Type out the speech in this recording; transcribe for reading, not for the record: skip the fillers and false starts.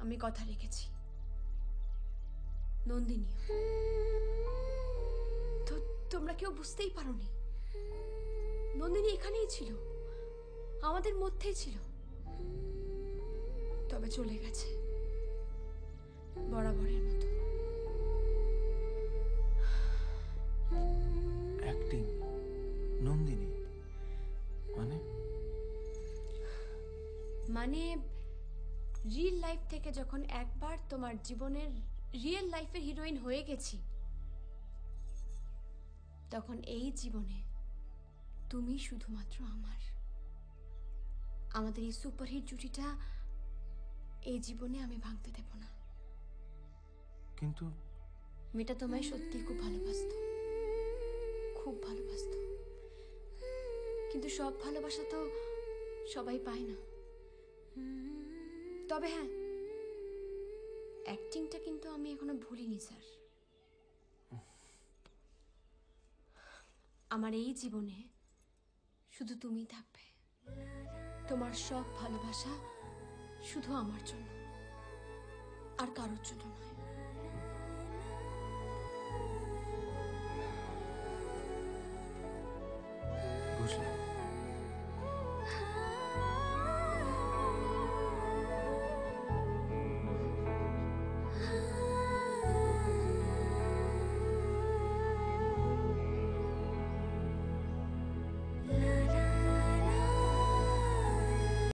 আমি কথা রেখেছি। নন্দিনী, তো তোমরা কেউ বুঝতেই পারোনি। নন্দিনী এখানেই ছিল, আমাদের মধ্যেই ছিল, তবে চলে গেছে বরাবরের মতো। অ্যাক্টিং নন্দিনী মানে? মানে রিয়েল লাইফ থেকে যখন একবার তোমার জীবনের রিয়েল লাইফের হিরোইন হয়ে গেছি, তখন এই জীবনে তুমি শুধুমাত্র আমার। আমাদের এই সুপারহিট জুটিটা এই জীবনে আমি ভাঙতে দেব না। কিন্তু মেয়েটা তোমায় সত্যি খুব ভালোবাসতো, খুব ভালোবাসতো, কিন্তু সব ভালোবাসা তো সবাই পায় না। তবে হ্যাঁ, অ্যাক্টিংটা কিন্তু আমি এখনো ভুলিনি স্যার। আমার এই জীবনে শুধু তুমিই থাকবে। তোমার সব ভালোবাসা শুধু আমার জন্য, আর কারোর জন্য নয়। বুঝলাম।